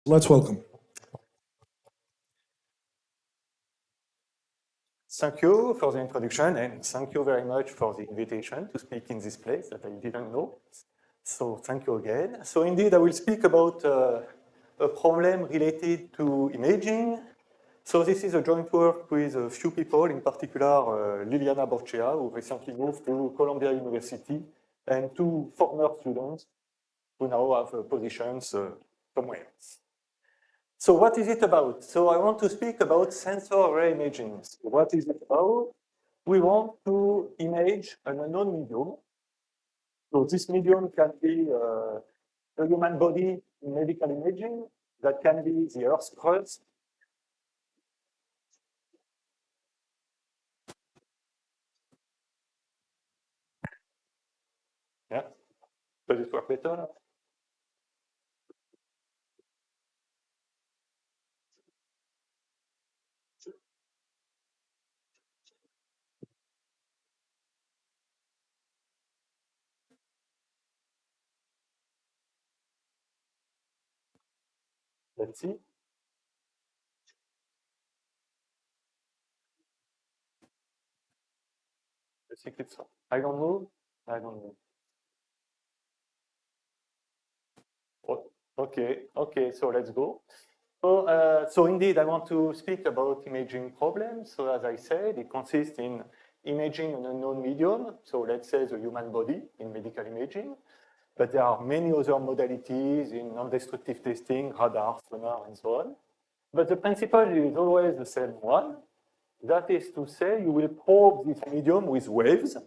Let's welcome. Thank you for the introduction, and thank you very much for the invitation to speak in this place that I didn't know. So thank you again. So indeed, I will speak about a problem related to imaging. So this is a joint work with a few people, in particular Liliana Borchea, who recently moved to Columbia University, and two former students who now have positions somewhere else. So what is it about? So I want to speak about sensor array imaging. So what is it about? We want to image an unknown medium. So this medium can be a human body in medical imaging. That can be the Earth's crust. Yeah, does it work better now? Let's see. I think it's. I don't know. I don't know. Okay. So let's go. So indeed, I want to speak about imaging problems. So as I said, it consists in imaging an unknown medium. So let's say the human body in medical imaging. But there are many other modalities in non-destructive testing, radar, sonar, and so on. But the principle is always the same one. That is to say, you will probe this medium with waves.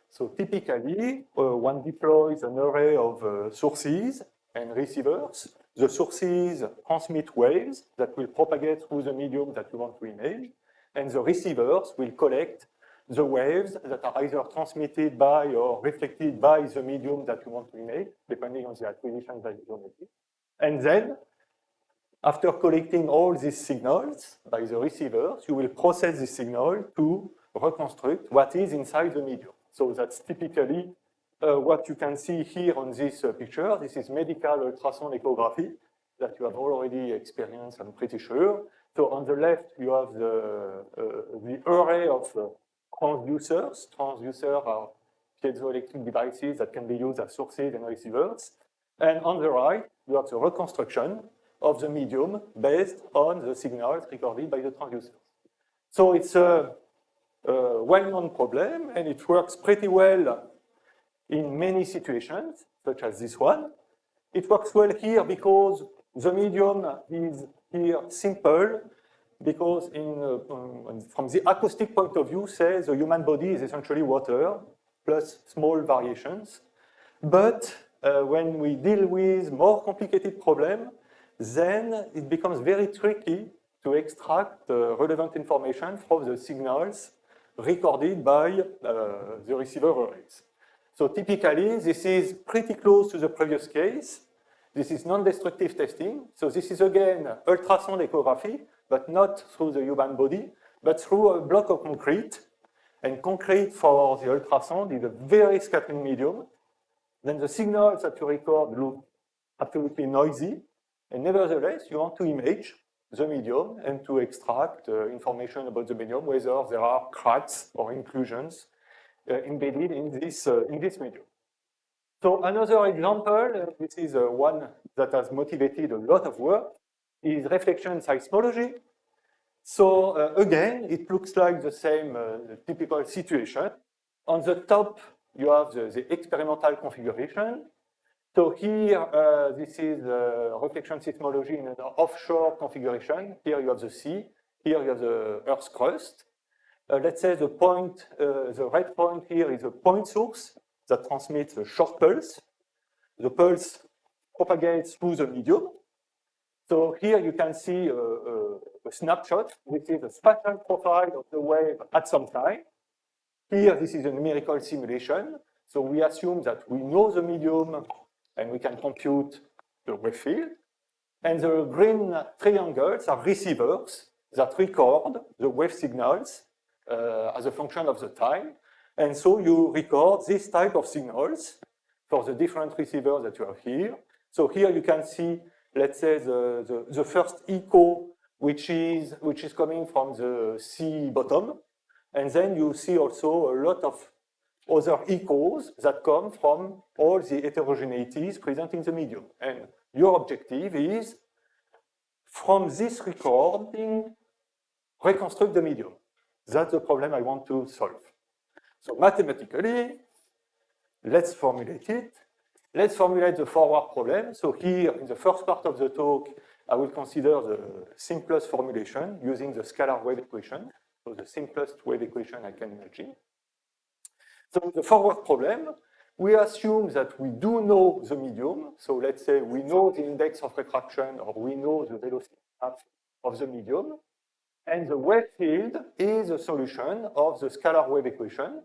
So typically, one deploys an array of sources and receivers. The sources transmit waves that will propagate through the medium that you want to image, and the receivers will collect the waves that are either transmitted by or reflected by the medium that you want to image, depending on the acquisition that you make. And then, after collecting all these signals by the receivers, you will process the signal to reconstruct what is inside the medium. So that's typically what you can see here on this picture. This is medical ultrasound echography that you have already experienced, I'm pretty sure. So on the left, you have the array of transducers. Transducers are piezoelectric devices that can be used as sources and receivers. And on the right, you have the reconstruction of the medium based on the signals recorded by the transducers. So it's a well-known problem, and it works pretty well in many situations, such as this one. It works well here because the medium is here simple, because from the acoustic point of view, say the human body is essentially water, plus small variations. But when we deal with more complicated problems, then it becomes very tricky to extract relevant information from the signals recorded by the receiver arrays. So typically, this is pretty close to the previous case. This is non-destructive testing. So this is, again, ultrasound echography, but not through the human body, but through a block of concrete. And concrete for the ultrasound is a very scattering medium. Then the signals that you record look absolutely noisy. And nevertheless, you want to image the medium and to extract information about the medium, whether there are cracks or inclusions embedded in this medium. So another example, this is one that has motivated a lot of work, is reflection seismology. So again, it looks like the same typical situation. On the top, you have the experimental configuration. So here, this is reflection seismology in an offshore configuration. Here you have the sea. Here you have the Earth's crust. Let's say the point, the red point here is a point source that transmits a short pulse. The pulse propagates through the medium. So here you can see a snapshot. This is a spatial profile of the wave at some time. Here, this is a numerical simulation. So we assume that we know the medium and we can compute the wave field. And the green triangles are receivers that record the wave signals as a function of the time. And so you record this type of signals for the different receivers that you have here. So here you can see let's say, the first echo, which is coming from the sea bottom. And then you see also a lot of other echoes that come from all the heterogeneities present in the medium. And your objective is, from this recording, reconstruct the medium. That's the problem I want to solve. So mathematically, let's formulate it. Let's formulate the forward problem. So here, in the first part of the talk, I will consider the simplest formulation using the scalar wave equation. So the simplest wave equation I can imagine. So the forward problem, we assume that we do know the medium. So let's say we know the index of refraction, or we know the velocity map of the medium. And the wave field is a solution of the scalar wave equation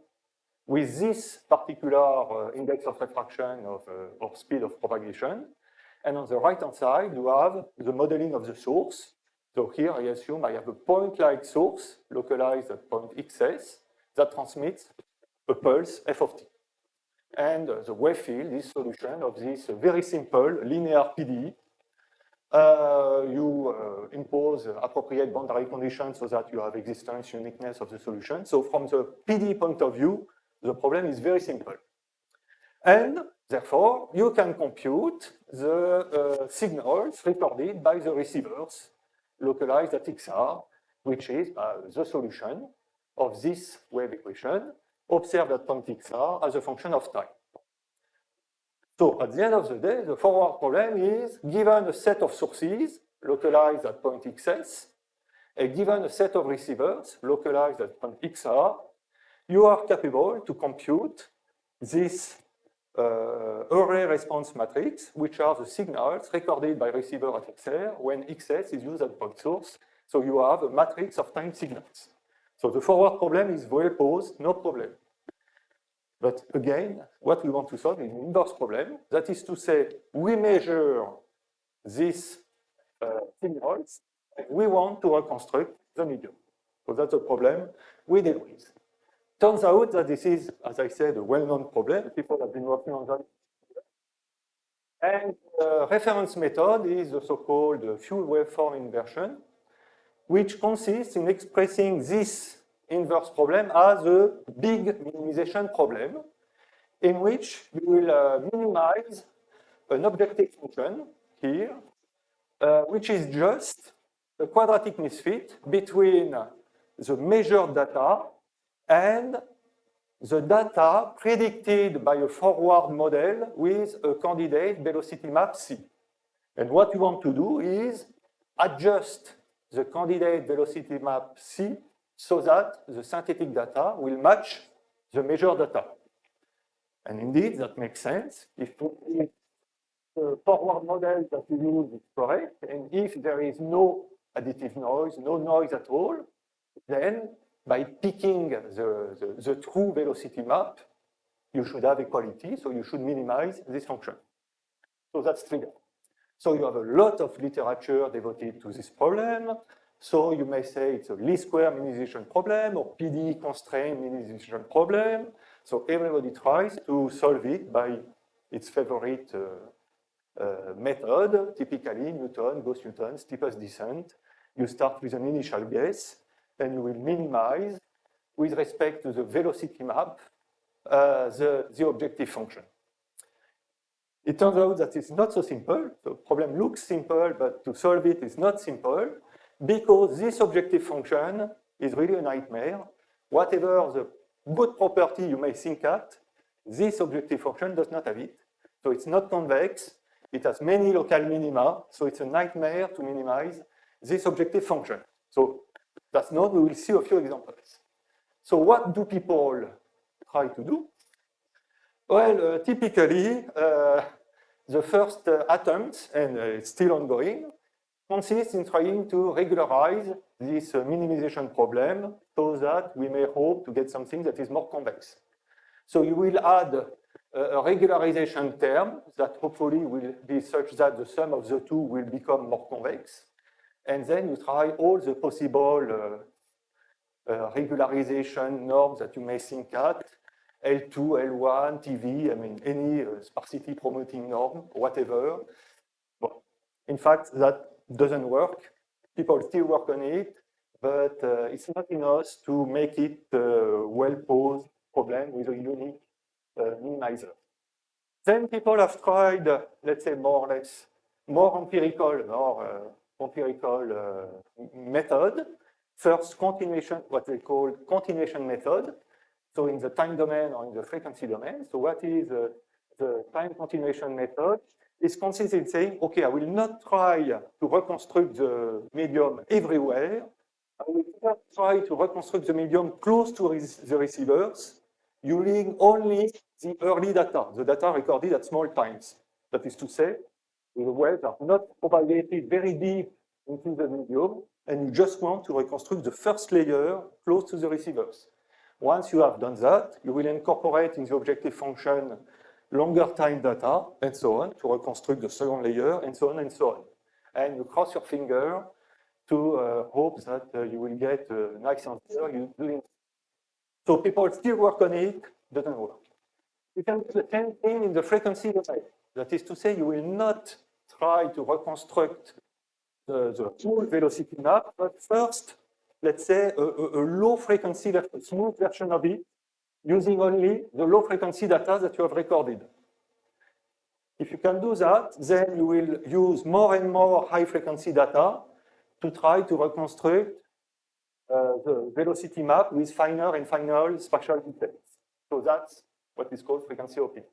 with this particular index of refraction or speed of propagation. And on the right-hand side, you have the modeling of the source. So here I assume I have a point-like source localized at point xs that transmits a pulse f of t. And the wave field is solution of this very simple linear PDE. You impose appropriate boundary conditions so that you have existence, uniqueness of the solution. So from the PDE point of view, the problem is very simple. And therefore, you can compute the signals recorded by the receivers localized at XR, which is the solution of this wave equation observed at point XR as a function of time. So at the end of the day, the forward problem is, given a set of sources localized at point xs, and given a set of receivers localized at point xr, you are capable to compute this array response matrix, which are the signals recorded by receiver at xr when xs is used at point source. So you have a matrix of time signals. So the forward problem is well posed, no problem. But again, what we want to solve is an inverse problem. That is to say, we measure these signals, and we want to reconstruct the medium. So that's a problem we deal with. Turns out that this is, as I said, a well-known problem. People have been working on that. And the reference method is the so-called full waveform inversion, which consists in expressing this inverse problem as a big minimization problem, in which you will minimize an objective function here, which is just a quadratic misfit between the measured data and the data predicted by a forward model with a candidate velocity map C. And what you want to do is adjust the candidate velocity map C so that the synthetic data will match the measured data. And indeed, that makes sense. If the forward model that you use is correct, and if there is no additive noise, no noise at all, then by picking the true velocity map, you should have equality, so you should minimize this function. So that's trivial. So you have a lot of literature devoted to this problem. So you may say it's a least square minimization problem or PDE constraint minimization problem. So everybody tries to solve it by its favorite method, typically Newton, Gauss-Newton, steepest descent. You start with an initial guess, and you will minimize, with respect to the velocity map, the objective function. It turns out that it's not so simple. The problem looks simple, but to solve it is not simple, because this objective function is really a nightmare. Whatever the good property you may think at, this objective function does not have it. So it's not convex. It has many local minima, so it's a nightmare to minimize this objective function. So that's known. We will see a few examples. So what do people try to do? Well, typically, the first attempt, and it's still ongoing, consists in trying to regularize this minimization problem so that we may hope to get something that is more convex. So you will add a regularization term that hopefully will be such that the sum of the two will become more convex. And then you try all the possible regularization norms that you may think at, L2, L1, TV, I mean, any sparsity promoting norm, whatever. Well, In fact, that doesn't work. People still work on it, but it's not enough to make it a well-posed problem with a unique minimizer. Then people have tried, let's say, more or less, more empirical method. First, continuation, what they call continuation method. So in the time domain or in the frequency domain. So what is the time continuation method? It consists in saying, okay, I will not try to reconstruct the medium everywhere. I will just try to reconstruct the medium close to the receivers using only the early data, the data recorded at small times. That is to say, the waves are not propagated very deep into the medium, and you just want to reconstruct the first layer close to the receivers. Once you have done that, you will incorporate in the objective function longer time data, and so on, to reconstruct the second layer, and so on and so on. And you cross your finger to hope that you will get a nice answer. So people still work on it, doesn't work. You can do the same thing in the frequency domain. That is to say, you will not try to reconstruct the full velocity map, but first, let's say, a low frequency, a smooth version of it, using only the low frequency data that you have recorded. If you can do that, then you will use more and more high frequency data to try to reconstruct the velocity map with finer and finer spatial details. So that's what is called frequency hopping.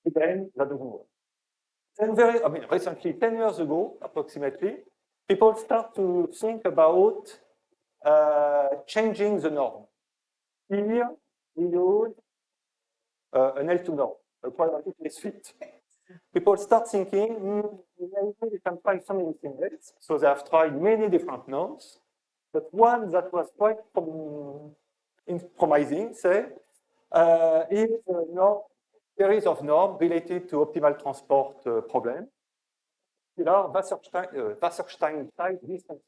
Again, that doesn't work. Then recently, 10 years ago, approximately, people start to think about changing the norm. Here, we use an L2 norm, a quadratic misfit. People start thinking, maybe we can find something else. So they have tried many different norms, but one that was quite promising, say, is a series of norms related to optimal transport problem. Here are Wasserstein type distances.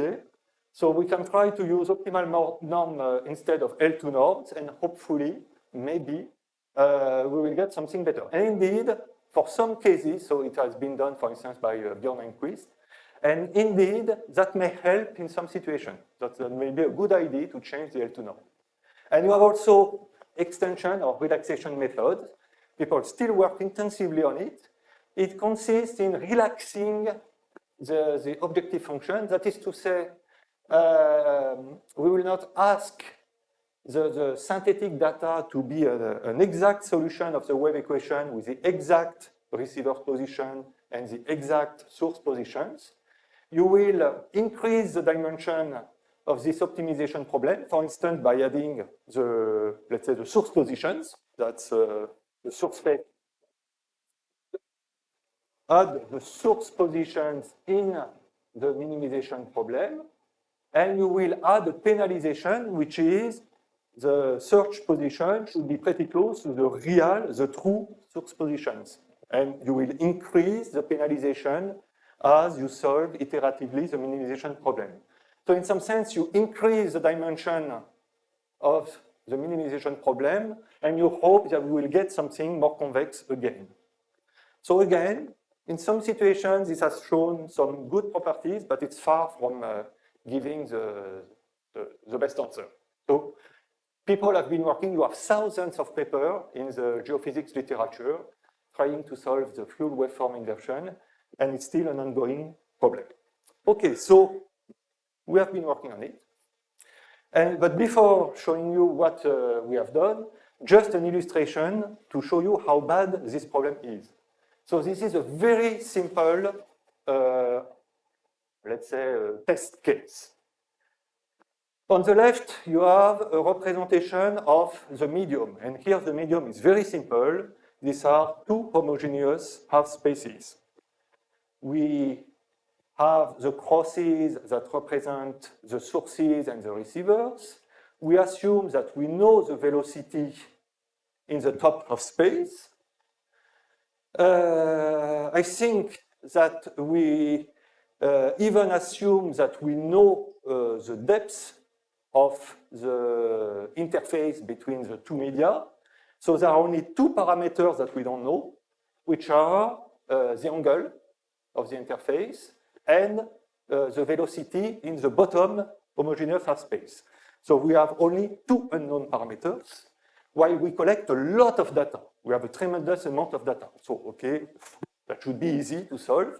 Okay, so we can try to use optimal norm instead of L2 norms, and hopefully, maybe, we will get something better. And indeed, for some cases, so it has been done, for instance, by Bjorn Enquist, and indeed, that may help in some situations. That may be a good idea to change the L2 norm. And you have also extension or relaxation methods. People still work intensively on it. It consists in relaxing the objective function. That is to say, we will not ask the synthetic data to be an exact solution of the wave equation with the exact receiver position and the exact source positions. You will increase the dimension of this optimization problem, for instance, by adding the, let's say, the source positions. That's the source space. Add the source positions in the minimization problem, and you will add a penalization, which is the search position should be pretty close to the true source positions. And you will increase the penalization as you solve iteratively the minimization problem. So in some sense, you increase the dimension of the minimization problem, and you hope that we will get something more convex again. So again, in some situations, this has shown some good properties, but it's far from giving the best answer. So people have been working, you have thousands of papers in the geophysics literature trying to solve the fluid waveform inversion, and it's still an ongoing problem. Okay, so we have been working on it. But before showing you what we have done, just an illustration to show you how bad this problem is. So this is a very simple, let's say, test case. On the left, you have a representation of the medium. And here the medium is very simple. These are two homogeneous half spaces. We have the crosses that represent the sources and the receivers. We assume that we know the velocity in the top of space. I think that we even assume that we know the depth of the interface between the two media. So there are only two parameters that we don't know, which are the angle of the interface and the velocity in the bottom homogeneous half space. So we have only two unknown parameters, while we collect a lot of data. We have a tremendous amount of data. So, okay, that should be easy to solve.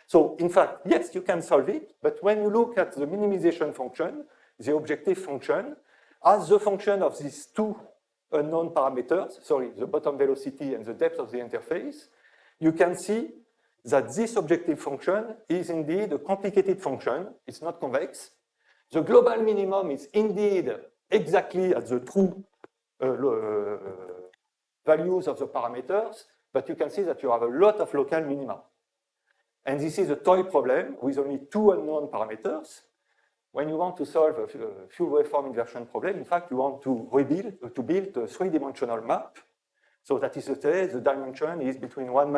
So, in fact, yes, you can solve it, but when you look at the minimization function, the objective function, as the function of these two unknown parameters, sorry, the bottom velocity and the depth of the interface, you can see that this objective function is indeed a complicated function. It's not convex. The global minimum is indeed exactly at the true values of the parameters, but you can see that you have a lot of local minima. And this is a toy problem with only two unknown parameters. When you want to solve a full waveform inversion problem, in fact, you want to build a three-dimensional map. So that is to say, the dimension is between 1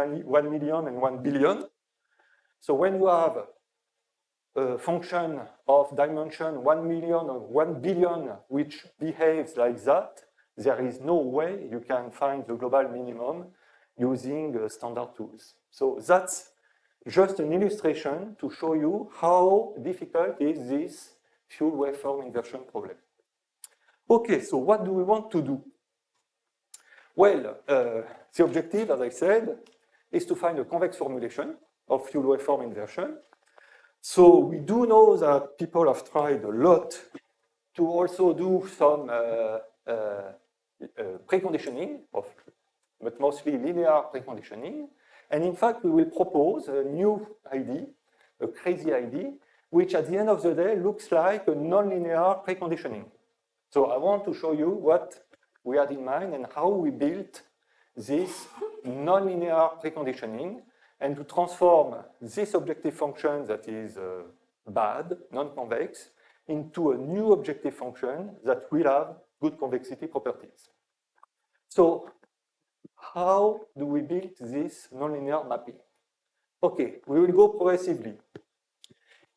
million and 1 billion. So when you have a function of dimension 1 million or 1 billion which behaves like that, there is no way you can find the global minimum using standard tools. So that's just an illustration to show you how difficult is this full waveform inversion problem. Okay, so what do we want to do? Well, the objective, as I said, is to find a convex formulation of full waveform inversion. So we do know that people have tried a lot to also do some preconditioning, but mostly linear preconditioning. And in fact, we will propose a new idea, a crazy idea, which at the end of the day looks like a nonlinear preconditioning. So I want to show you what we had in mind and how we built this nonlinear preconditioning and to transform this objective function that is bad, non-convex, into a new objective function that will have good convexity properties. So how do we build this nonlinear mapping? Okay, we will go progressively.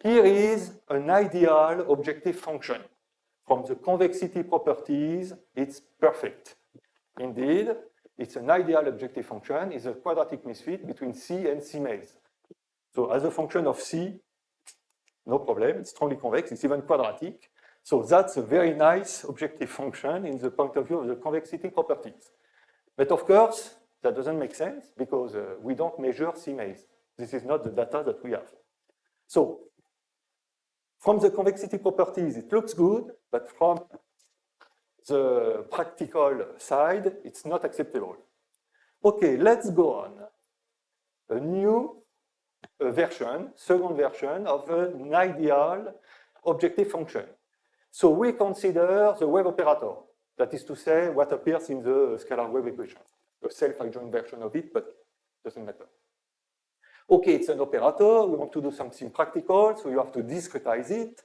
Here is an ideal objective function. From the convexity properties, it's perfect. Indeed, it's an ideal objective function. It's a quadratic misfit between C and C maze. So as a function of C, no problem. It's strongly convex. It's even quadratic. So that's a very nice objective function in the point of view of the convexity properties. But of course, that doesn't make sense because we don't measure C maze. This is not the data that we have. So from the convexity properties, it looks good, but from the practical side, it's not acceptable. Okay, let's go on. A new version, second version of an ideal objective function. So we consider the wave operator. That is to say, what appears in the scalar wave equation. A self-adjoint version of it, but it doesn't matter. Okay, it's an operator. We want to do something practical, so you have to discretize it.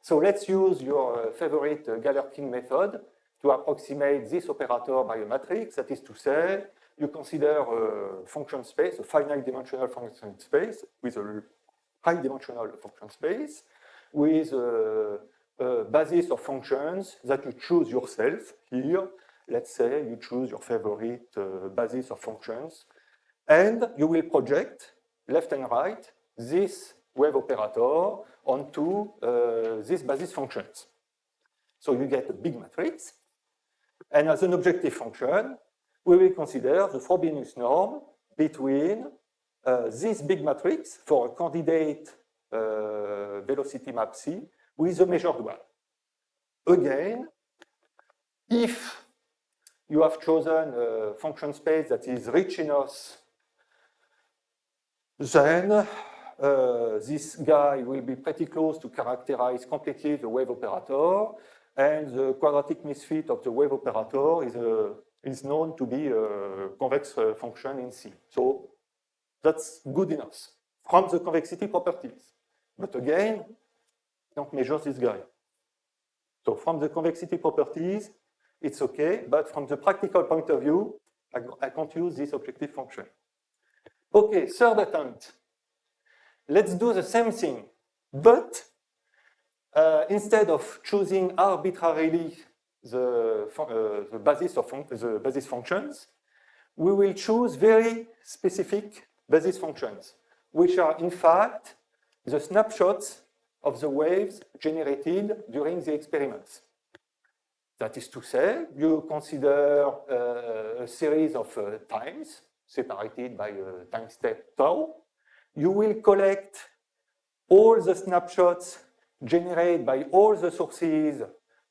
So let's use your favorite Galerkin method to approximate this operator by a matrix. That is to say, you consider a function space, a finite dimensional function space with a high dimensional function space with a basis of functions that you choose yourself. Here, let's say you choose your favorite basis of functions, and you will project left and right this wave operator onto these basis functions. So you get a big matrix, and as an objective function, we will consider the Frobenius norm between this big matrix for a candidate velocity map C with a measured one. Again, if you have chosen a function space that is rich enough, then this guy will be pretty close to characterize completely the wave operator, and the quadratic misfit of the wave operator is known to be a convex function in C. So that's good enough from the convexity properties. But again, don't measure this guy. So from the convexity properties, it's okay, but from the practical point of view, I can't use this objective function. Okay, third attempt. Let's do the same thing, but instead of choosing arbitrarily the basis functions, we will choose very specific basis functions, which are in fact the snapshots of the waves generated during the experiments. That is to say, you consider a series of times separated by a time step tau. You will collect all the snapshots generated by all the sources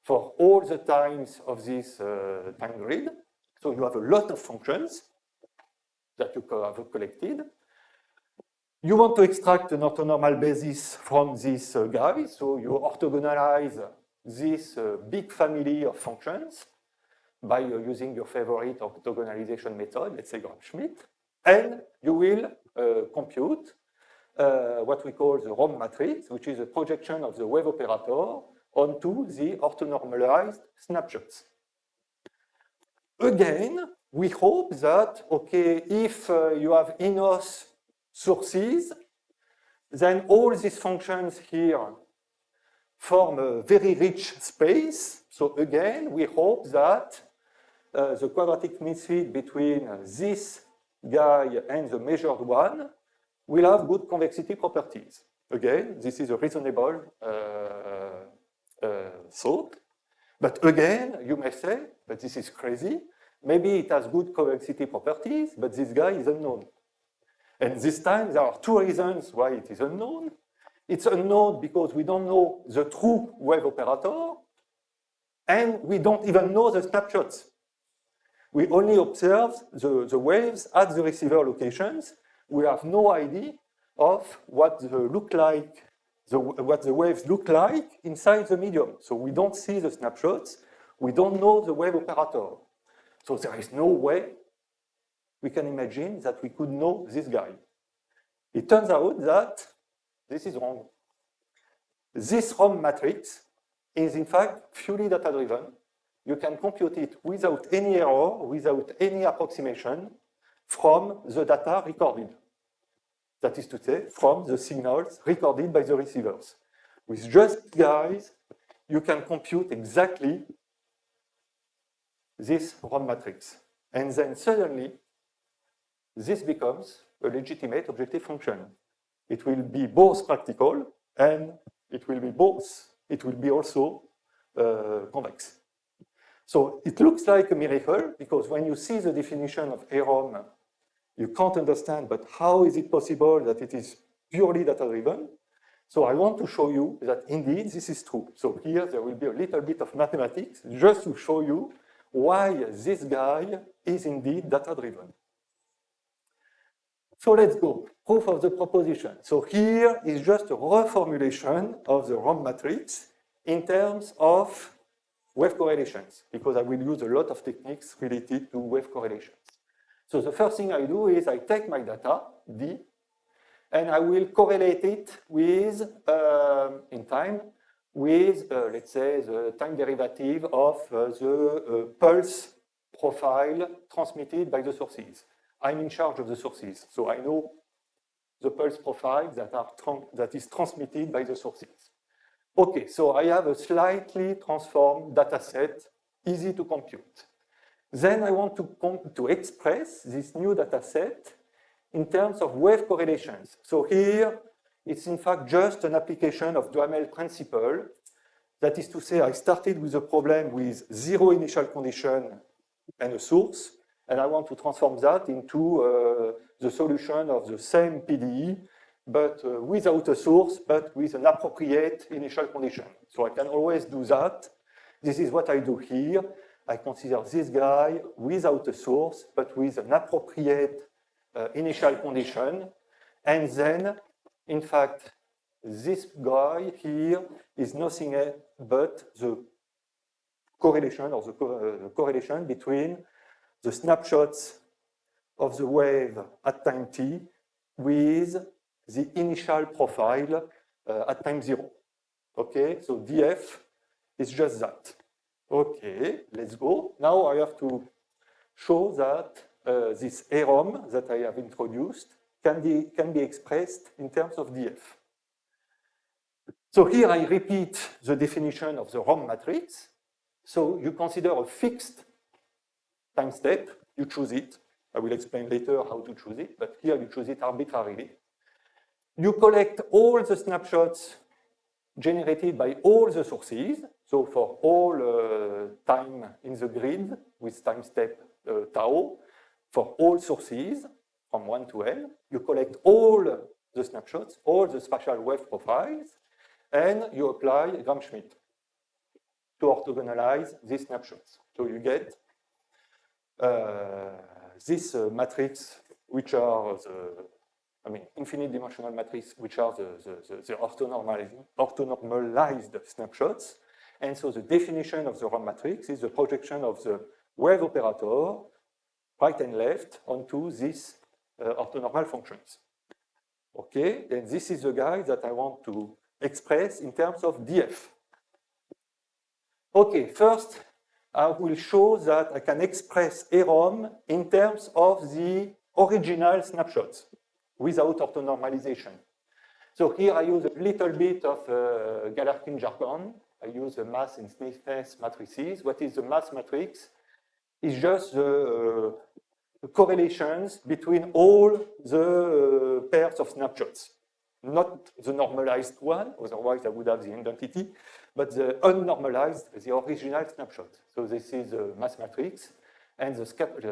for all the times of this time grid. So you have a lot of functions that you have collected. You want to extract an orthonormal basis from this guy, so you orthogonalize this big family of functions by using your favorite orthogonalization method, let's say Gram-Schmidt, and you will compute what we call the ROM matrix, which is a projection of the wave operator onto the orthonormalized snapshots. Again, we hope that, okay, if you have enough sources, then all these functions here form a very rich space. So again, we hope that the quadratic misfit between this guy and the measured one will have good convexity properties. Again, this is a reasonable thought. But again, you may say, but this is crazy. Maybe it has good convexity properties, but this guy is unknown. And this time, there are two reasons why it is unknown. It's unknown because we don't know the true wave operator, and we don't even know the snapshots. We only observe the waves at the receiver locations. We have no idea of what the waves look like inside the medium. So we don't see the snapshots. We don't know the wave operator. So there is no way we can imagine that we could know this guy. It turns out that this is wrong. This ROM matrix is in fact fully data-driven. You can compute it without any error, without any approximation from the data recorded. That is to say, from the signals recorded by the receivers. With just guys, you can compute exactly this ROM matrix. And then suddenly, this becomes a legitimate objective function. It will be both practical and it will be also convex. So it looks like a miracle because when you see the definition of a ROM, you can't understand, but how is it possible that it is purely data-driven? So I want to show you that indeed this is true. So here there will be a little bit of mathematics just to show you why this guy is indeed data-driven. So let's go. Proof of the proposition. So here is just a reformulation of the ROM matrix in terms of wave correlations, because I will use a lot of techniques related to wave correlations. So the first thing I do is I take my data, D, and I will correlate it with, in time, with, let's say, the time derivative of the pulse profile transmitted by the sources. I'm in charge of the sources, so I know the pulse profile that is transmitted by the sources. Okay, so I have a slightly transformed data set, easy to compute. Then I want to express this new data set in terms of wave correlations. So here, it's in fact just an application of Duhamel principle. That is to say, I started with a problem with zero initial condition and a source, and I want to transform that into the solution of the same PDE, but without a source, but with an appropriate initial condition. So I can always do that. This is what I do here. I consider this guy without a source, but with an appropriate initial condition. And then, in fact, this guy here is nothing else but the correlation or the correlation between the snapshots of the wave at time t with the initial profile at time 0. Okay, so df is just that. Okay, let's go. Now I have to show that this AROM that I have introduced can be expressed in terms of df. So here I repeat the definition of the ROM matrix. So you consider a fixed time step, you choose it. I will explain later how to choose it, but here you choose it arbitrarily. You collect all the snapshots generated by all the sources. So for all time in the grid with time step tau, for all sources from 1 to n, you collect all the snapshots, all the spatial wave profiles, and you apply Gram-Schmidt to orthogonalize these snapshots. So you get this matrix, which are infinite dimensional matrix, which are the orthonormalized snapshots. And so the definition of the ROM matrix is the projection of the wave operator, right and left, onto these orthonormal functions. Okay, then this is the guy that I want to express in terms of df. Okay, first, I will show that I can express AROM in terms of the original snapshots without orthonormalization. So here I use a little bit of Galerkin jargon. I use the mass and stiffness matrices. What is the mass matrix? It's just the correlations between all the pairs of snapshots. Not the normalized one, otherwise I would have the identity, but the unnormalized, the original snapshot. So this is the mass matrix, and the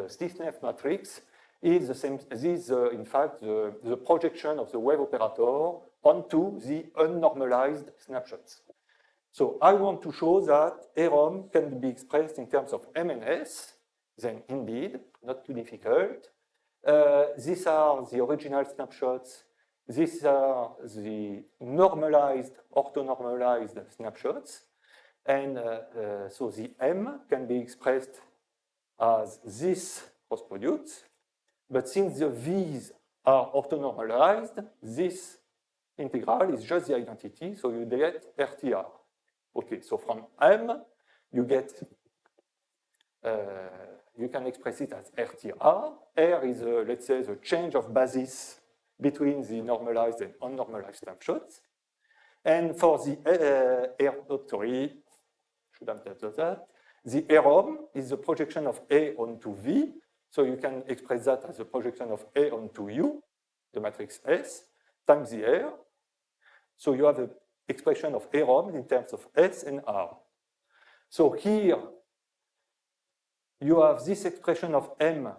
stiffness matrix is the same. This is, in fact, the projection of the wave operator onto the unnormalized snapshots. So I want to show that AROM can be expressed in terms of M and S, then indeed, not too difficult. These are the original snapshots. These are the normalized, orthonormalized snapshots. And so the M can be expressed as this cross product. But since the V's are orthonormalized, this integral is just the identity, so you get RTR. Okay, so from M, you get, you can express it as RTR. R is, let's say, the change of basis between the normalized and unnormalized snapshots. And for the should have done that. The AROM is the projection of A onto V. So you can express that as a projection of A onto U, the matrix S, times the R. So you have an expression of AROM in terms of S and R. So here, you have this expression of M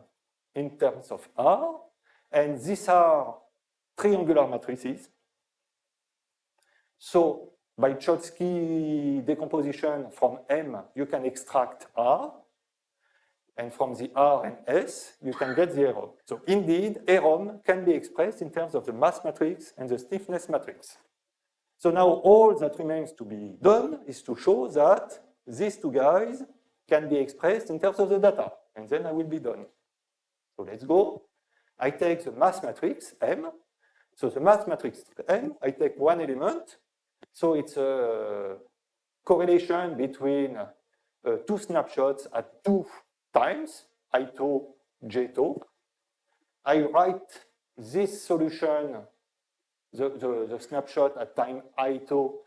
in terms of R, and these are triangular matrices. So by Chotsky decomposition from M, you can extract R, and from the R and S, you can get the AROM. So indeed, AROM can be expressed in terms of the mass matrix and the stiffness matrix. So now all that remains to be done is to show that these two guys can be expressed in terms of the data, and then I will be done. So let's go. I take the mass matrix, M. So the mass matrix M, I take one element. So it's a correlation between two snapshots at two times, I tau, j tau. I write this solution, the snapshot at time I tau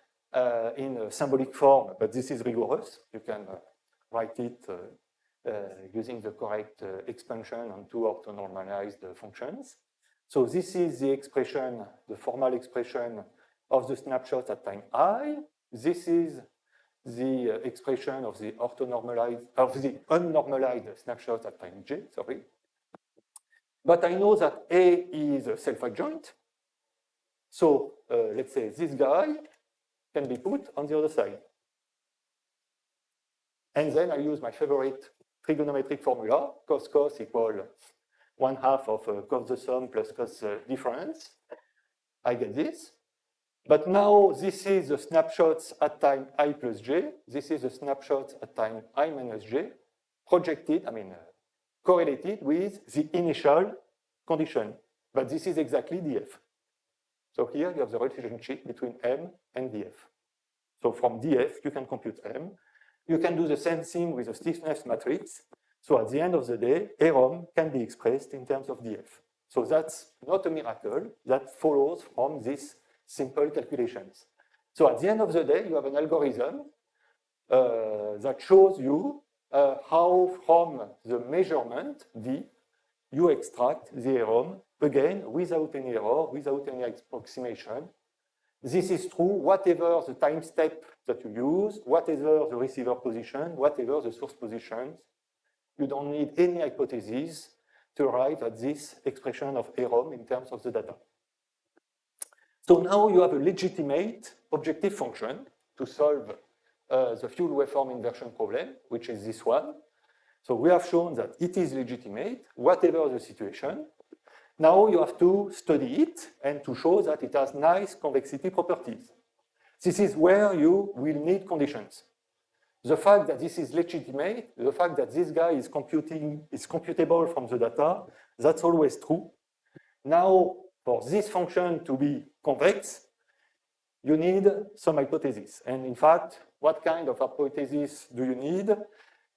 in a symbolic form, but this is rigorous. You can write it using the correct expansion on two orthonormalized functions. So this is the expression, the formal expression of the snapshot at time I. This is the expression of the orthonormalized, of the unnormalized snapshot at time j, sorry. But I know that A is self-adjoint. So let's say this guy can be put on the other side. And then I use my favorite trigonometric formula, cos equal 1/2 of cos the sum plus cos difference. I get this. But now this is the snapshots at time I plus j. This is the snapshots at time I minus j, projected, correlated with the initial condition. But this is exactly df. So here you have the relationship between M and df. So from df, you can compute M. You can do the same thing with the stiffness matrix. So at the end of the day, AROM can be expressed in terms of df. So that's not a miracle. That follows from these simple calculations. So at the end of the day, you have an algorithm that shows you how from the measurement, D, you extract the aerom, again, without any error, without any approximation. This is true whatever the time step that you use, whatever the receiver position, whatever the source positions. You don't need any hypothesis to arrive at this expression of aerom in terms of the data. So now you have a legitimate objective function to solve the fuel waveform inversion problem, which is this one. So we have shown that it is legitimate, whatever the situation. Now you have to study it and to show that it has nice convexity properties. This is where you will need conditions. The fact that this is legitimate, the fact that this guy is computable from the data, that's always true. Now, for this function to be convex, you need some hypothesis. And in fact, what kind of hypothesis do you need?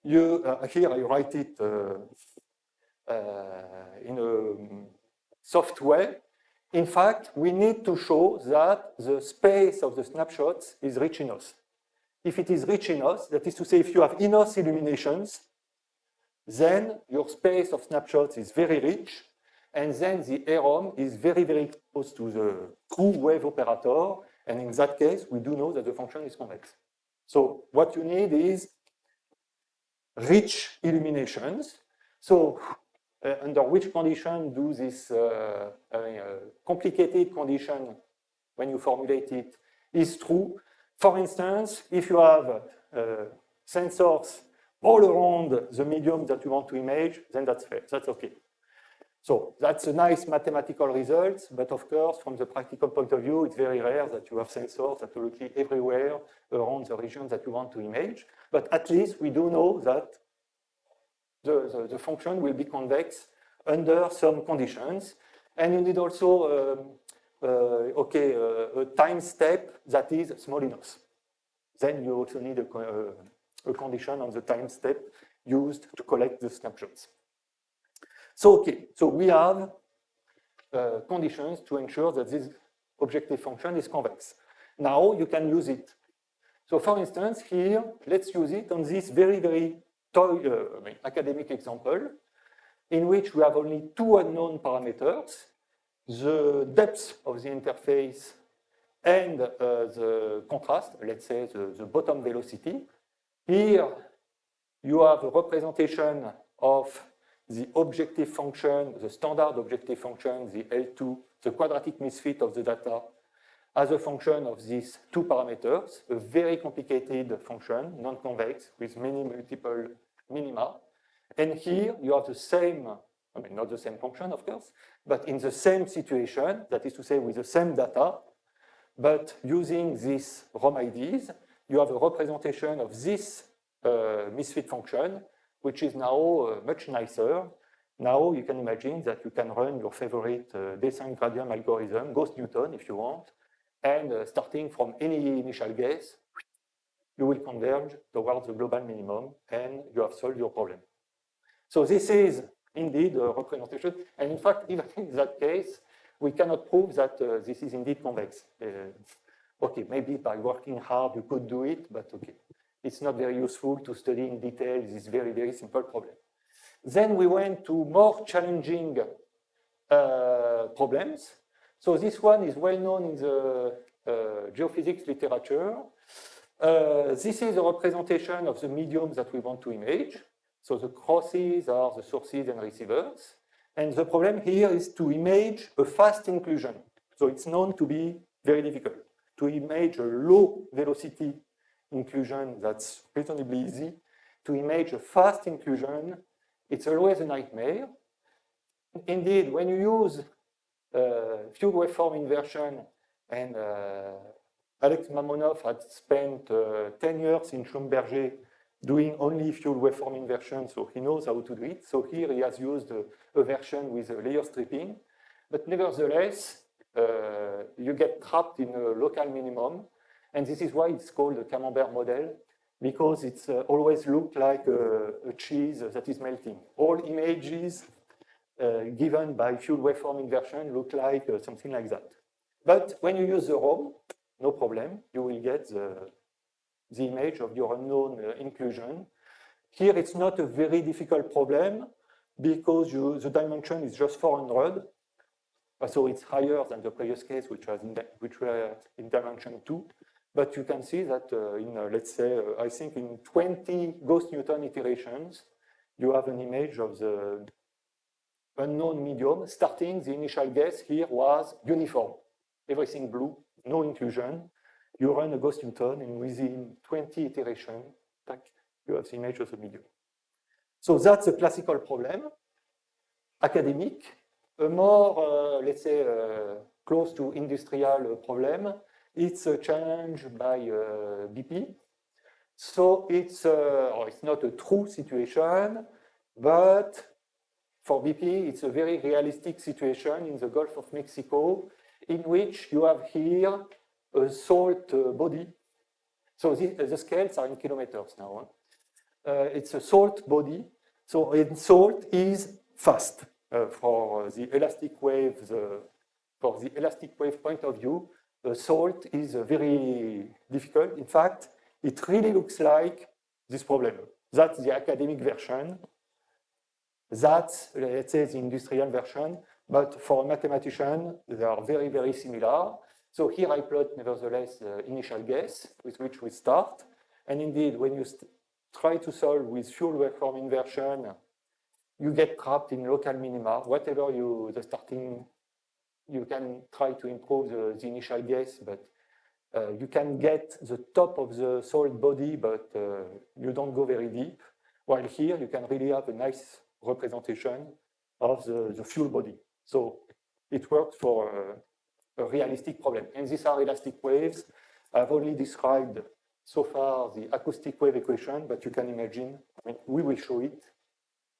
Here I write it in a soft way. In fact, we need to show that the space of the snapshots is rich enough. If it is rich enough, that is to say, if you have enough illuminations, then your space of snapshots is very rich, and then the aerom is very, very close to the true wave operator, and in that case, we do know that the function is convex. So what you need is rich illuminations. So under which condition do this complicated condition, when you formulate it, is true? For instance, if you have sensors all around the medium that you want to image, then that's fair, that's okay. So that's a nice mathematical result, but of course, from the practical point of view, it's very rare that you have sensors absolutely everywhere around the region that you want to image. But at least we do know that the function will be convex under some conditions. And you need also a time step that is small enough. Then you also need a condition on the time step used to collect the snapshots. So, okay, so we have conditions to ensure that this objective function is convex. Now you can use it. So for instance, here, let's use it on this very, very academic example in which we have only two unknown parameters, the depth of the interface and the contrast, let's say the bottom velocity. Here you have a representation of the objective function, the standard objective function, the L2, the quadratic misfit of the data, as a function of these two parameters, a very complicated function, non-convex, with many multiple minima. And here you have the same, I mean, not the same function, of course, but in the same situation, that is to say with the same data, but using these ROM IDs, you have a representation of this misfit function, which is now much nicer. Now you can imagine that you can run your favorite descent gradient algorithm, Gauss-Newton if you want, and starting from any initial guess, you will converge towards the global minimum and you have solved your problem. So this is indeed a representation, and in fact, even in that case, we cannot prove that this is indeed convex. Okay, maybe by working hard you could do it, but okay. It's not very useful to study in detail this very, very simple problem. Then we went to more challenging problems. So this one is well known in the geophysics literature. This is a representation of the medium that we want to image. So the crosses are the sources and receivers. And the problem here is to image a fast inclusion. So it's known to be very difficult. To image a low velocity inclusion, that's reasonably easy. To image a fast inclusion, it's always a nightmare. Indeed, when you use fuel waveform inversion, and Alex Mamonov had spent 10 years in Schlumberger doing only fuel waveform inversion, so he knows how to do it. So here he has used a version with a layer stripping, but nevertheless, you get trapped in a local minimum. And this is why it's called the Camembert model, because it's always looked like a cheese that is melting. All images given by fuel waveform inversion look like something like that. But when you use the ROM, no problem. You will get the image of your unknown inclusion. Here, it's not a very difficult problem because the dimension is just 400. So it's higher than the previous case, which were in dimension 2. But you can see that let's say, I think in 20 Gauss-Newton iterations, you have an image of the unknown medium. Starting, the initial guess here was uniform. Everything blue, no inclusion. You run a Gauss-Newton, and within 20 iterations, you have the image of the medium. So that's a classical problem, academic. A more, let's say, close to industrial problem, it's a challenge by BP. So it's not a true situation, but for BP, it's a very realistic situation in the Gulf of Mexico, in which you have here a salt body. So the scales are in kilometers now. It's a salt body. So salt is fast for the elastic waves. For the elastic wave point of view, salt is very difficult. In fact, it really looks like this problem. That's the academic version. That's, let's say, the industrial version. But for a mathematician, they are very, very similar. So here I plot, nevertheless, the initial guess with which we start. And indeed, when you try to solve with full waveform inversion, you get trapped in local minima. Whatever the starting, you can try to improve the initial guess, but you can get the top of the solid body, but you don't go very deep. While here, you can really have a nice representation of the fuel body. So it works for a realistic problem. And these are elastic waves. I've only described so far the acoustic wave equation, but you can imagine, I mean, we will show it.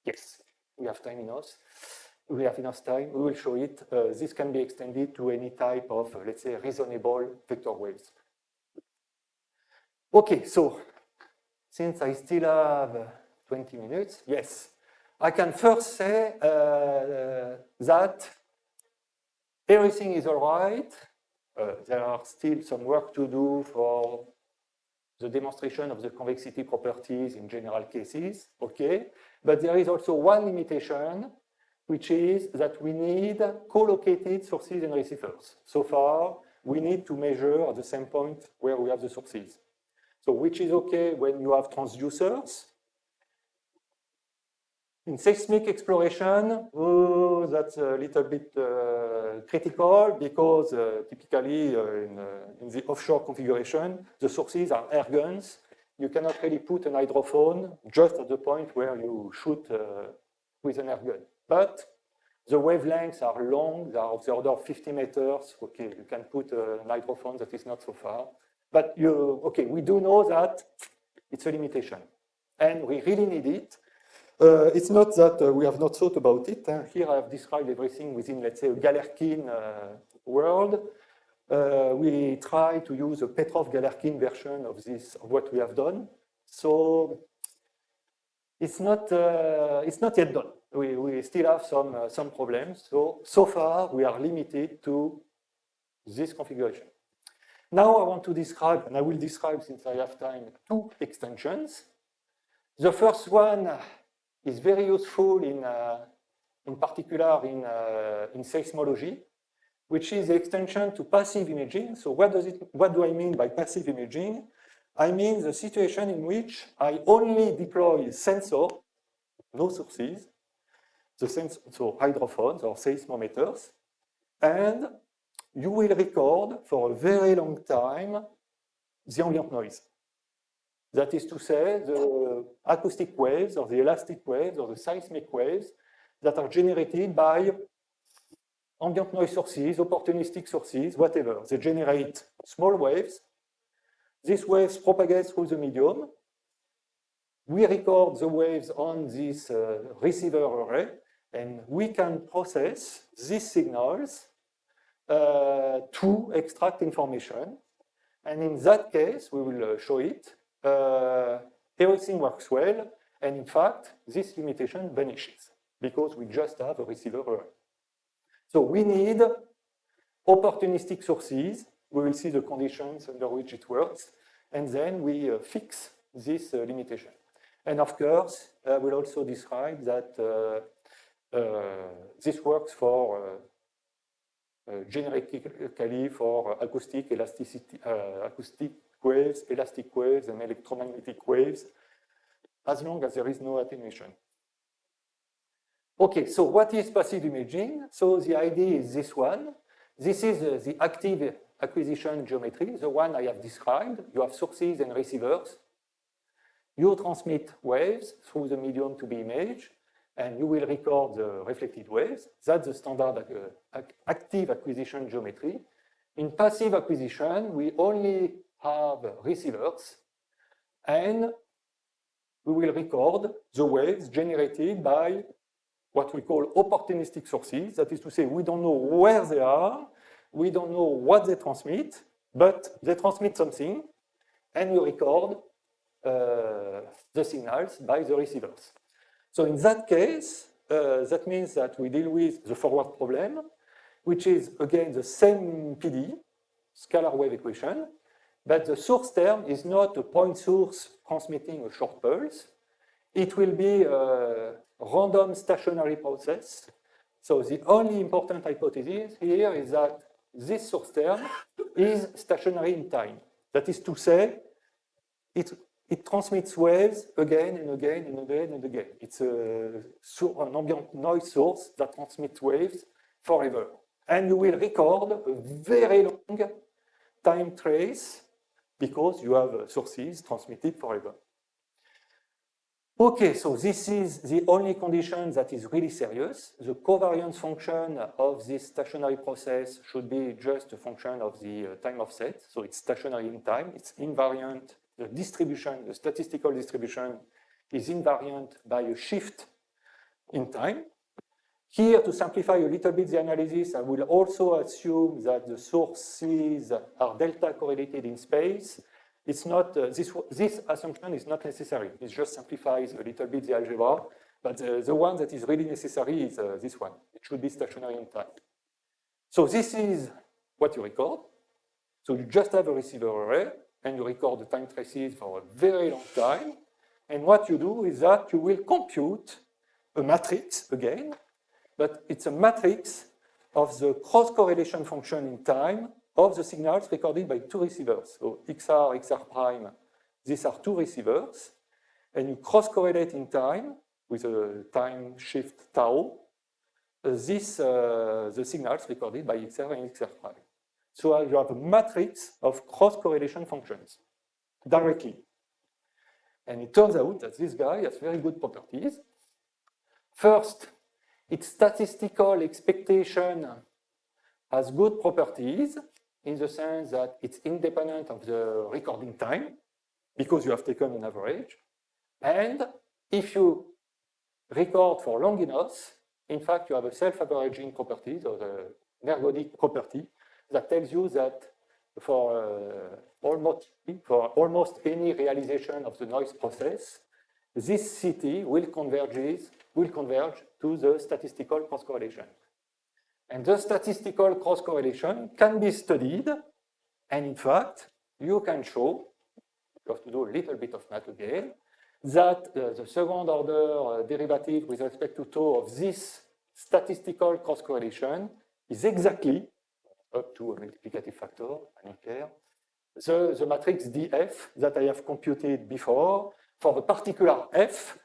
Yes, we have time enough. We have enough time. We will show it. This can be extended to any type of, let's say, reasonable vector waves. Okay, so since I still have 20 minutes, yes, I can first say that everything is all right. There are still some work to do for the demonstration of the convexity properties in general cases, okay? But there is also one limitation, which is that we need co-located sources and receivers. So far, we need to measure at the same point where we have the sources. So which is okay when you have transducers. In seismic exploration, that's a little bit critical because typically in the offshore configuration, the sources are air guns. You cannot really put an hydrophone just at the point where you shoot with an air gun. But the wavelengths are long, they are of the order of 50 meters. Okay, you can put an hydrophone that is not so far. But okay, we do know that it's a limitation. And we really need it. It's not that we have not thought about it. Here I have described everything within, let's say, a Galerkin world. We try to use a Petrov-Galerkin version of this, of what we have done. So it's not yet done. We still have some problems. So far, we are limited to this configuration. Now I want to describe, and I will describe, since I have time, two extensions. The first one is very useful in particular in seismology, which is the extension to passive imaging. So what do I mean by passive imaging? I mean the situation in which I only deploy sensor, no sources, so hydrophones or seismometers, and you will record for a very long time the ambient noise. That is to say, the acoustic waves or the elastic waves or the seismic waves that are generated by ambient noise sources, opportunistic sources, whatever. They generate small waves. These waves propagate through the medium. We record the waves on this receiver array, and we can process these signals to extract information. And in that case, we will show it. Everything works well, and in fact, this limitation vanishes because we just have a receiver array. So we need opportunistic sources we will see the conditions under which it works, and then we fix this limitation. And of course, I will also describe that this works for generically for acoustic waves, elastic waves, and electromagnetic waves, as long as there is no attenuation. Okay, so what is passive imaging? So the idea is this one. This is the active acquisition geometry, the one I have described. You have sources and receivers. You transmit waves through the medium to be imaged, and you will record the reflected waves. That's the standard active acquisition geometry. In passive acquisition, we only have receivers, and we will record the waves generated by what we call opportunistic sources. That is to say, we don't know where they are, we don't know what they transmit, but they transmit something, and we record the signals by the receivers. So in that case, that means that we deal with the forward problem, which is, again, the same PD, scalar wave equation, but the source term is not a point source transmitting a short pulse. It will be a random stationary process. So the only important hypothesis here is that this source term is stationary in time. That is to say, it transmits waves again and again and again and again. It's an ambient noise source that transmits waves forever. And you will record a very long time trace because you have sources transmitted forever. Okay, so this is the only condition that is really serious. The covariance function of this stationary process should be just a function of the time offset. So it's stationary in time, it's invariant. The distribution, the statistical distribution is invariant by a shift in time. Here, to simplify a little bit the analysis, I will also assume that the sources are delta correlated in space. It's not, this assumption is not necessary. It just simplifies a little bit the algebra, but the one that is really necessary is this one. It should be stationary in time. So this is what you record. So you just have a receiver array, and you record the time traces for a very long time. And what you do is that you will compute a matrix again, but it's a matrix of the cross-correlation function in time of the signals recorded by two receivers. So XR, XR prime, these are two receivers, and you cross-correlate in time with a time shift tau, the signals recorded by XR and XR prime. So you have a matrix of cross-correlation functions directly. And it turns out that this guy has very good properties. First, its statistical expectation has good properties in the sense that it's independent of the recording time because you have taken an average. And if you record for long enough, in fact, you have a self-averaging property, or the ergodic property, that tells you that for almost any realization of the noise process, this CT will converge to the statistical cross-correlation. And the statistical cross-correlation can be studied, and in fact, you can show, you have to do a little bit of math again, that the second order derivative with respect to tau of this statistical cross-correlation is exactly, up to a multiplicative factor, I don't care, the matrix DF that I have computed before for a particular F,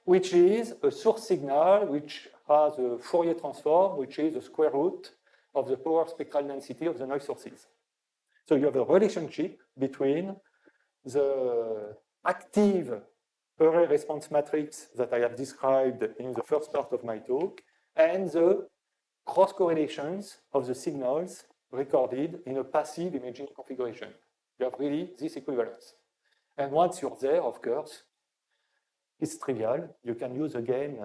which is a source signal which has a Fourier transform, which is the square root of the power spectral density of the noise sources. So you have a relationship between the active array response matrix that I have described in the first part of my talk and the cross correlations of the signals recorded in a passive imaging configuration. You have really this equivalence. And once you're there, of course, it's trivial. You can use again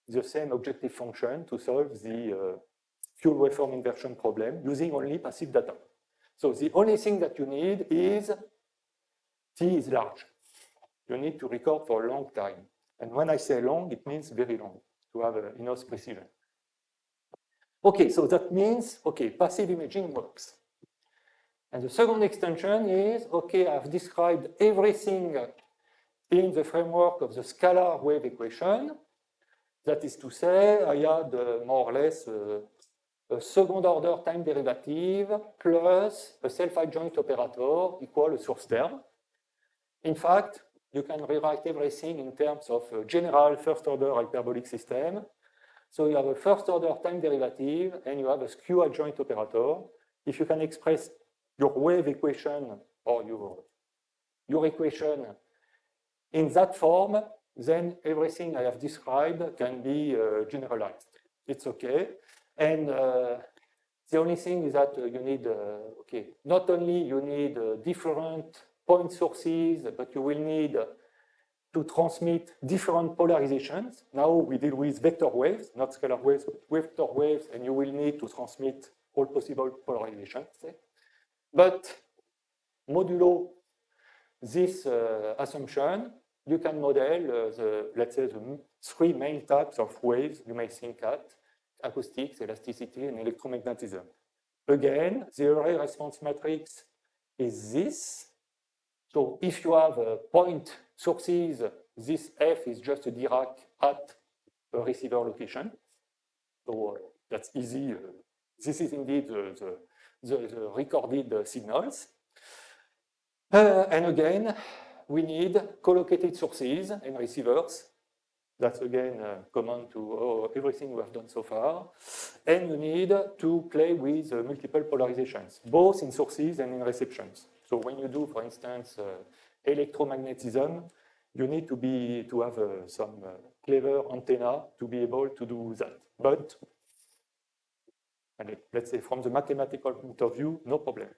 the same objective function to solve the fuel waveform inversion problem using only passive data. So the only thing that you need is T is large. You need to record for a long time. And when I say long, it means very long to have enough precision. Okay, so that means, okay, passive imaging works. And the second extension is, okay, I've described everything in the framework of the scalar wave equation. That is to say, I had more or less a second order time derivative plus a self-adjoint operator equal a source term. In fact, you can rewrite everything in terms of a general first order hyperbolic system. So you have a first order time derivative and you have a skew adjoint operator. If you can express your wave equation or your equation in that form, then everything I have described can be generalized. It's okay. And the only thing is that you need, okay, not only you need different point sources, but you will need to transmit different polarizations. Now we deal with vector waves, not scalar waves, but vector waves, and you will need to transmit all possible polarizations. But modulo this assumption, you can model let's say, the three main types of waves you may think at: acoustics, elasticity, and electromagnetism. Again, the array response matrix is this. So if you have point sources, this F is just a Dirac at a receiver location. So that's easy. This is indeed the recorded signals. And again, we need collocated sources and receivers. That's again common to everything we have done so far. And you need to play with multiple polarizations, both in sources and in receptions. So when you do, for instance, electromagnetism, you need to have some clever antenna to be able to do that. But let's say from the mathematical point of view, no problem.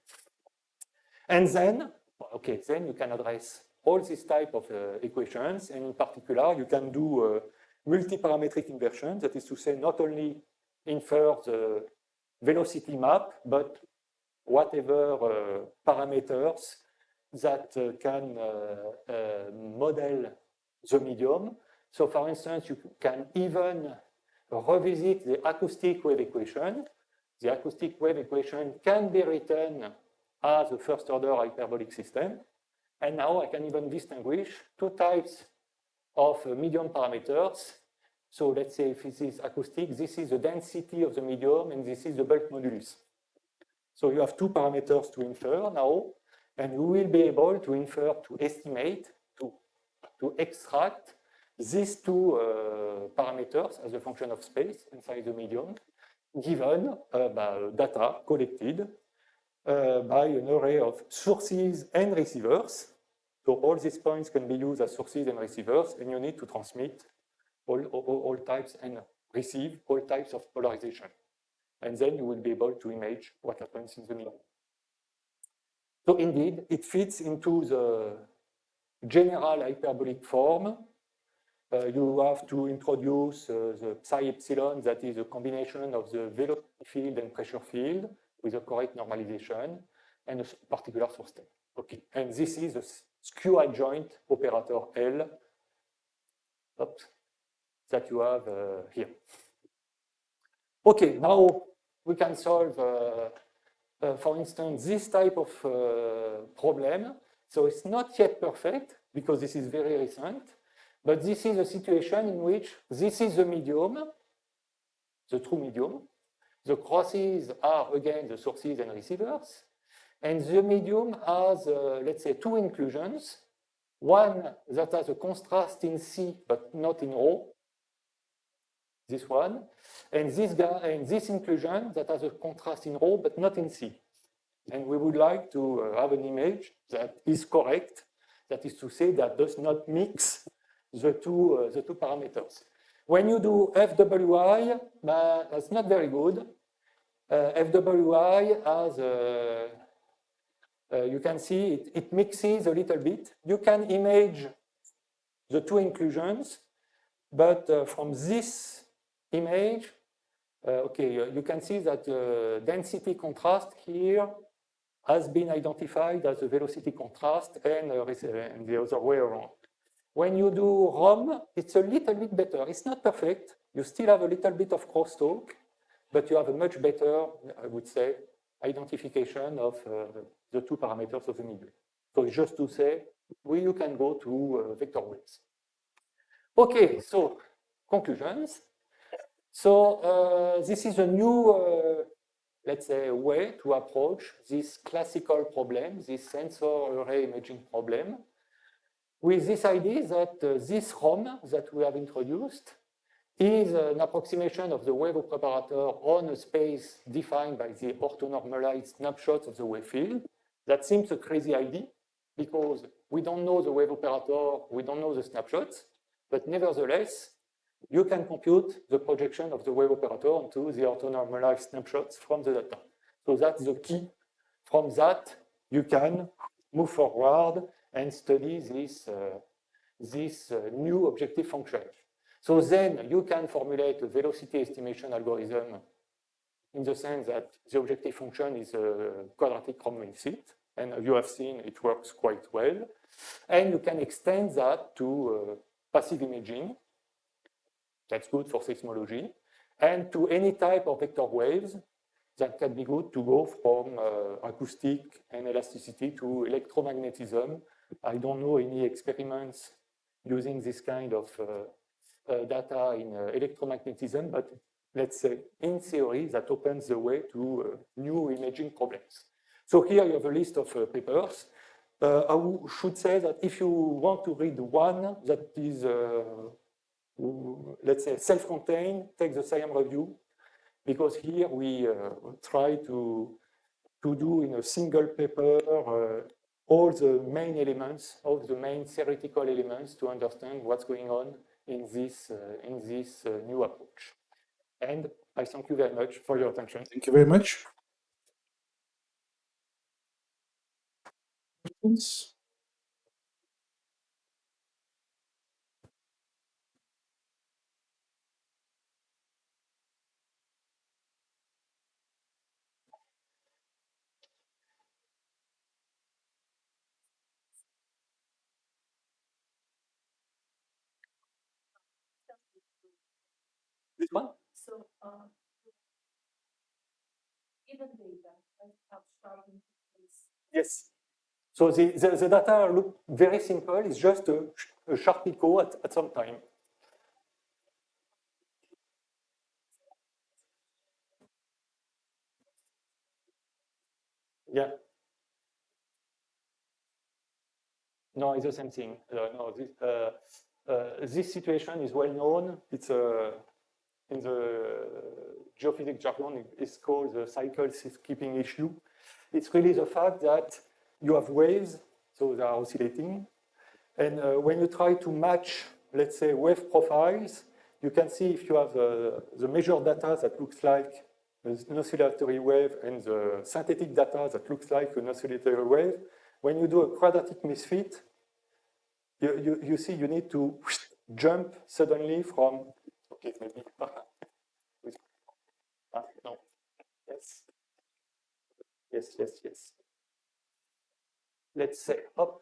And then, okay, then you can address all these type of equations, and in particular, you can do multi-parametric inversion. That is to say, not only infer the velocity map, but whatever parameters that can model the medium. So for instance, you can even revisit the acoustic wave equation. The acoustic wave equation can be written as a first order hyperbolic system. And now I can even distinguish two types of medium parameters. So let's say if this is acoustic, this is the density of the medium, and this is the bulk modulus. So you have two parameters to infer now, and you will be able to infer, to estimate, to extract these two parameters as a function of space inside the medium, given data collected by an array of sources and receivers. So all these points can be used as sources and receivers, and you need to transmit all types and receive all types of polarization. And then you will be able to image what happens in the middle. So indeed, it fits into the general hyperbolic form. You have to introduce the psi epsilon, that is a combination of the velocity field and pressure field with a correct normalization and a particular source state. Okay, and this is a skew adjoint operator L that you have here. Okay, now we can solve, for instance, this type of problem. So it's not yet perfect because this is very recent, but this is a situation in which this is the medium, the true medium. The crosses are again the sources and receivers, and the medium has, let's say, two inclusions. One that has a contrast in C but not in ρ, this one, and this inclusion that has a contrast in ρ but not in C. And we would like to have an image that is correct, that is to say that does not mix the two parameters. When you do FWI, that's not very good. FWI has, you can see it mixes a little bit. You can image the two inclusions, but from this image, okay, you can see that the density contrast here has been identified as a velocity contrast and the other way around. When you do ROM, it's a little bit better. It's not perfect. You still have a little bit of crosstalk, but you have a much better, I would say, identification of the two parameters of the medium. So it's just to say, you can go to vector waves. Okay, so conclusions. So this is a new, let's say, way to approach this classical problem, this sensor array imaging problem, with this idea that this ROM that we have introduced is an approximation of the wave operator on a space defined by the orthonormalized snapshots of the wave field. That seems a crazy idea because we don't know the wave operator, we don't know the snapshots, but nevertheless, you can compute the projection of the wave operator onto the orthonormalized snapshots from the data. So that's the key. From that, you can move forward and study this new objective function. So then you can formulate a velocity estimation algorithm in the sense that the objective function is a quadratic Roman fit, and you have seen it works quite well. And you can extend that to passive imaging. That's good for seismology. And to any type of vector waves that can be good to go from acoustic and elasticity to electromagnetism. I don't know any experiments using this kind of data in electromagnetism, but let's say in theory that opens the way to new imaging problems. So here you have a list of papers. I should say that if you want to read one that is, let's say, self-contained, take the SIAM review, because here we try to do in a single paper all the main elements, all the main theoretical elements to understand what's going on in this new approach. And I thank you very much for your attention. Thank you very much. Questions? This one? So, given data, how starting is. Yes. So the data look very simple. It's just a sharp echo at some time. Yeah. No, it's the same thing. No, this situation is well known. It's in the geophysics jargon, it's called the cycle keeping issue. It's really the fact that you have waves, so they are oscillating. And when you try to match, let's say, wave profiles, you can see if you have the measured data that looks like an oscillatory wave and the synthetic data that looks like an oscillatory wave. When you do a quadratic misfit, you see you need to jump suddenly from, okay, maybe, no, yes, yes, yes, yes. Let's say, up.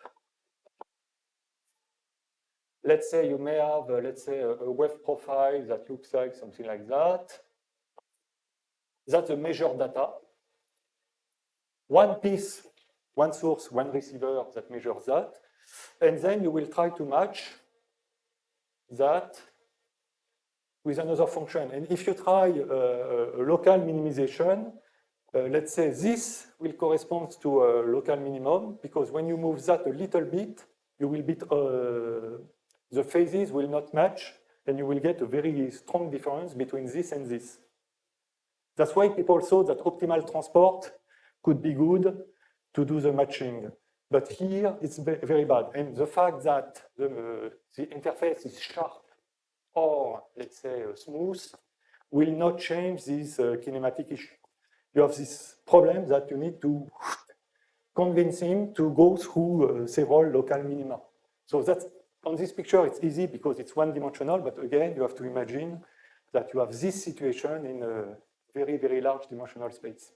Let's say you may have, let's say, a wave profile that looks like something like that. That's the measured data. One piece, one source, one receiver that measures that. And then you will try to match that with another function. And if you try a local minimization, let's say this will correspond to a local minimum, because when you move that a little bit, you will be, the phases will not match, and you will get a very strong difference between this and this. That's why people thought that optimal transport could be good to do the matching. But here, it's very bad. And the fact that the interface is sharp or, let's say, smooth will not change this kinematic issue. You have this problem that you need to convince him to go through several local minima. So that's, on this picture, it's easy because it's one-dimensional, but again, you have to imagine that you have this situation in a very, very large dimensional space.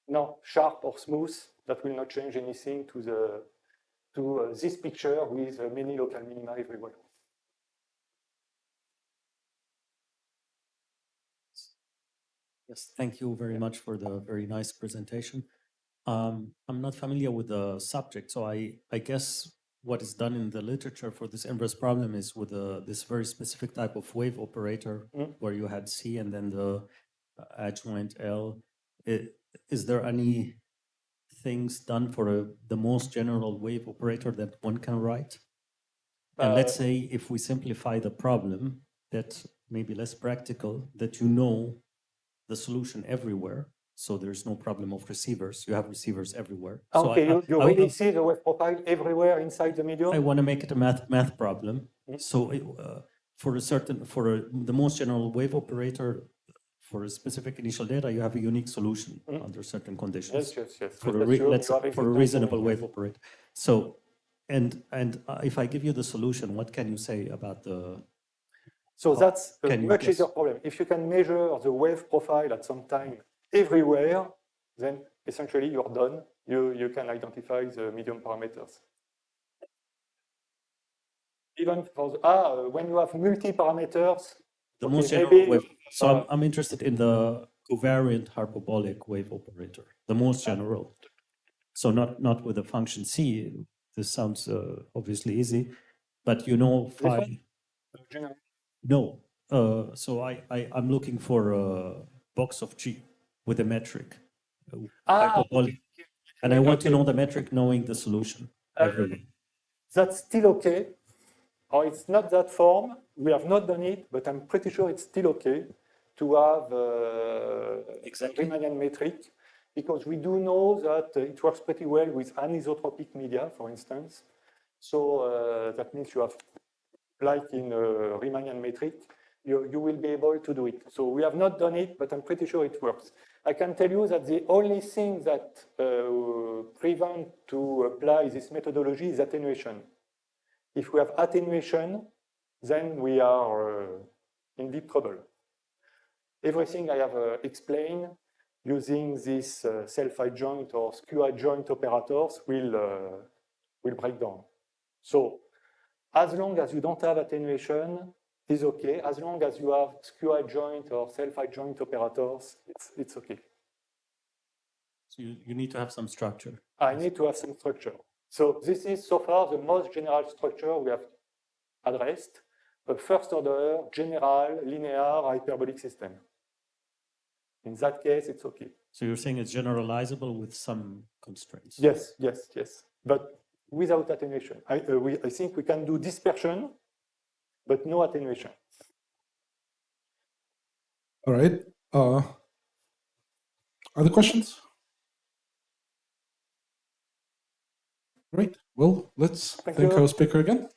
No, sharp or smooth, that will not change anything to this picture with many local minima everywhere. Yes, thank you very much for the very nice presentation. I'm not familiar with the subject, so I guess what is done in the literature for this inverse problem is with this very specific type of wave operator where you had C and then the adjoint L. Is there any things done for the most general wave operator that one can write? And let's say if we simplify the problem, that may be less practical, that you know the solution everywhere, so there's no problem of receivers. You have receivers everywhere. So Okay, you really see the wave profile everywhere inside the medium? I want to make it a math problem. So for the most general wave operator, for a specific initial data, you have a unique solution under certain conditions. Yes. For Let's assume let's you have say for a existence reasonable domain, wave operator. So, and if I give you the solution, what can you say about the? So that's a Can you much guess? easier problem. If you can measure the wave profile at some time everywhere, then essentially you're done. You can identify the medium parameters. Even for when you have multi-parameters, The okay, most general maybe wave. So I'm interested in the covariant hyperbolic wave operator, the most general. So not with the function C. This sounds obviously easy, but you know this phi. one? General. No. So I'm looking for a box of G with a metric. Hyperbolic. And I want to know the metric knowing the solution. Everywhere. That's still okay. Or it's not that form. We have not done it, but I'm pretty sure it's still okay to have Exactly. Riemannian metric, because we do know that it works pretty well with anisotropic media, for instance. So that means you have, like in Riemannian metric, you will be able to do it. So we have not done it, but I'm pretty sure it works. I can tell you that the only thing that prevent to apply this methodology is attenuation. If we have attenuation, then we are in deep trouble. Everything I have explained using this self-adjoint or skew-adjoint operators will break down. So as long as you don't have attenuation, it's okay. As long as you have skew-adjoint or self-adjoint operators, it's okay. So you need to have some structure. I need to have some structure. So this is so far the most general structure we have addressed, a first order, general, linear, hyperbolic system. In that case, it's okay. So you're saying it's generalizable with some constraints. Yes, but without attenuation. I think we can do dispersion, but no attenuation. All right. Other questions? Great. Well, let's thank our speaker again.